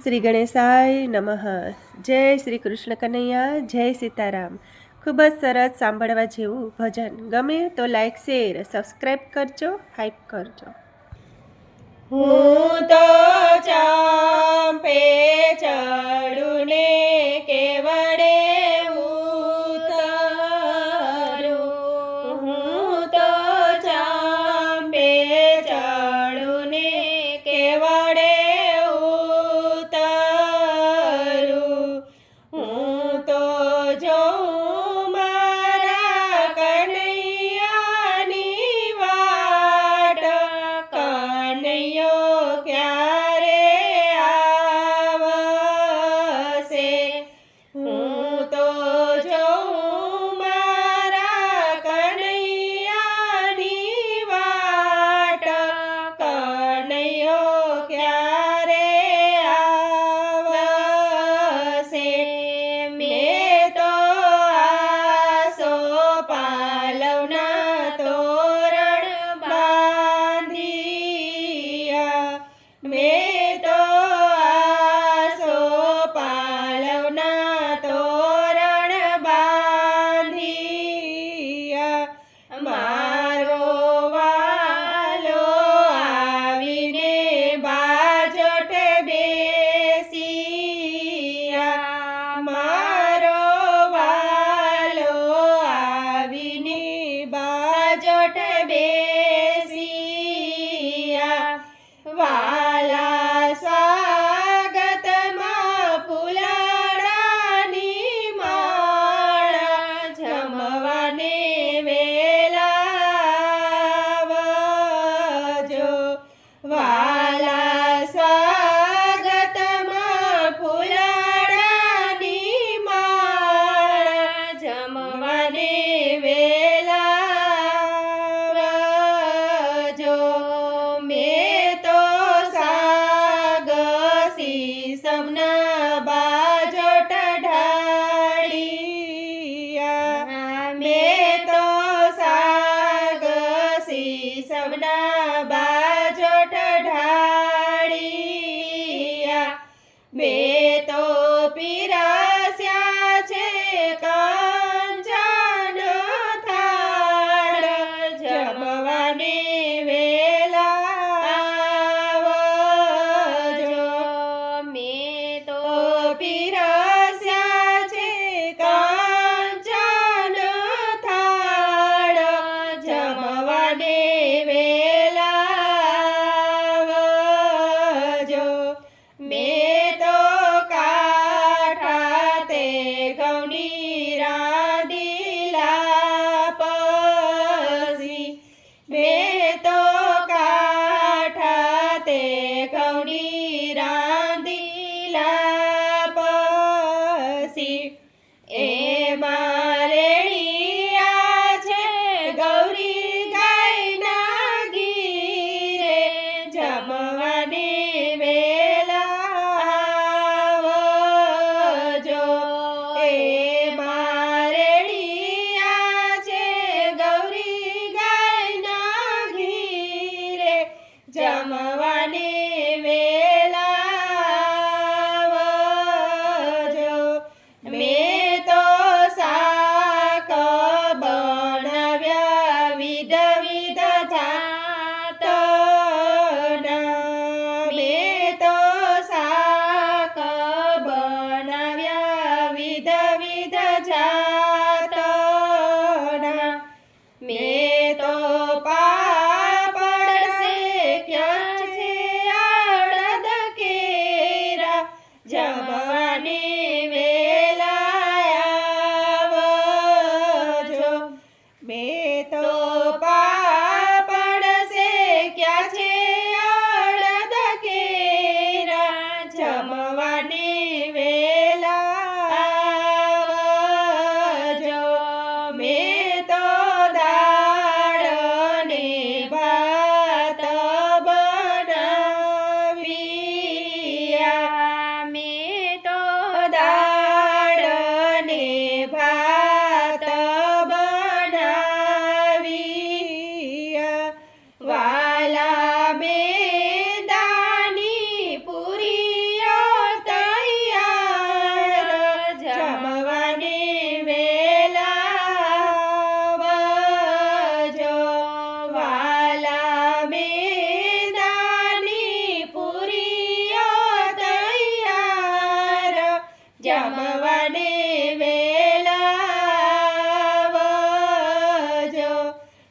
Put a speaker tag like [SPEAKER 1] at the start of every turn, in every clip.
[SPEAKER 1] શ્રી ગણેશાય નમઃ. જય શ્રી કૃષ્ણ કનૈયા, જય સીતારામ. ખૂબ જ સરસ સાંભળવા જેવું ભજન. ગમે તો લાઈક શેર સબસ્ક્રાઈબ કરજો, હાઈપ કરજો. હું તો ચાંપે ચડું ને કેવડે ઉતરું. હું તો ચાંપે ચડું ને કેવડે ઉતરું. હું તો જોઉં મારા કનૈયાની વાટ, કનૈયો ક્યારે આવશે. હું તો જોઉં મારા કનૈયાની વાટ, કનૈયો ક્યારે આવશે. મેં તો આસો પાલવના તોરણ બાંધિયા. મેં તો આસો પાલવના તોરણ બાંધિયા. મારો વાલો આવીને બાજોટ બેસિયા. મારો વાલો આવીને બાજોટ બેસિયા. વાલા સ્વાગતમાં ફૂલડાની માળા, જમવાને વેલાવજો. વાલા સ્વાગતમાં ફૂલડાની માળા, જમવાને વેલાવજો.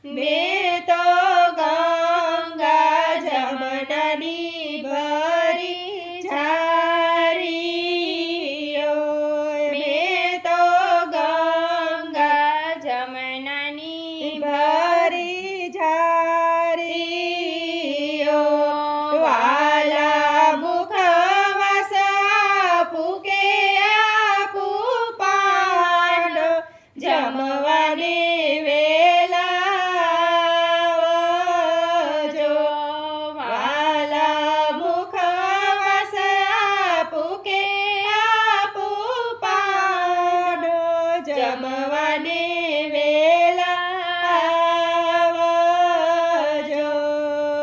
[SPEAKER 1] મેં તો ગંગા જમનાની ભરી ઝારીઓ, મેં તો ગંગા
[SPEAKER 2] જમનાની
[SPEAKER 1] ભરી ઝારીઓ, વાલા મુખવાસ આપું કે આપું પાન, જમવાને વેલાવજો, વાલા મુખવાસ આપું કે આપું પાન, જમવાને વેલાવજો,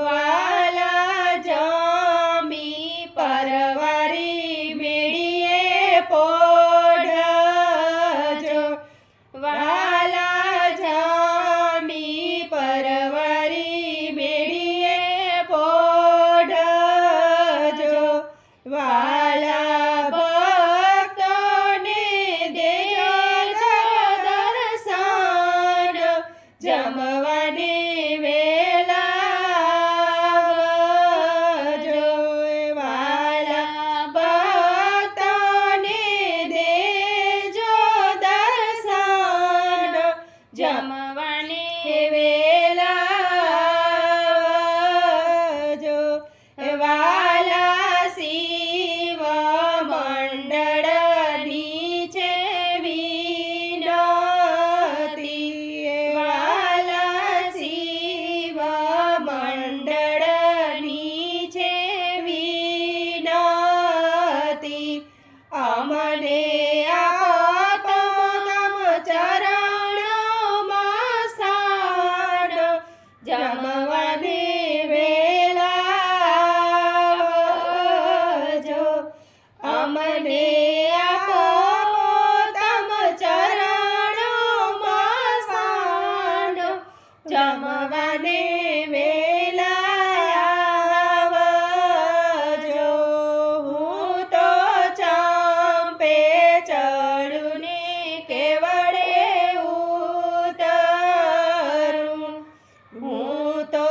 [SPEAKER 1] વાલા જમી પરવારી મેળીએ પોઢજો, વાલા જમી પરવારી મેળીએ પોઢજો, વાલા ભક્તોને દેજો દર્શન, જમવાને વેલાવજો, વાલા ભક્તોને દેજો દર્શન, જમવાને વેલાવજો, વાલા શિવ મંડળની છે વિનતી, વાલા શિવ મંડળની છે વિનતી, અમને આપો તમ ચરણમાં સ્થાન, જમવાને વેલાવજો, અમને આપો તમ ચરણમાં સ્થાન, જમવાને વેલાવજો, હું તો ચંપે ચડું ને કેવડે ઉતરું, હું તો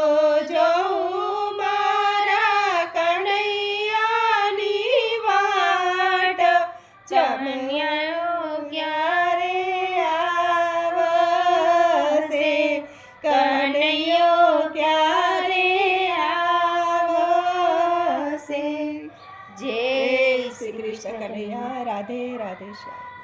[SPEAKER 1] જોઉં મારા કનૈયાની વાટ, ચમનિયાઓ ક્યારે આવશે, કનૈયો ક્યારે આવશે. જય શ્રી કૃષ્ણ કનૈયા, રાધે રાધે શ્યામ.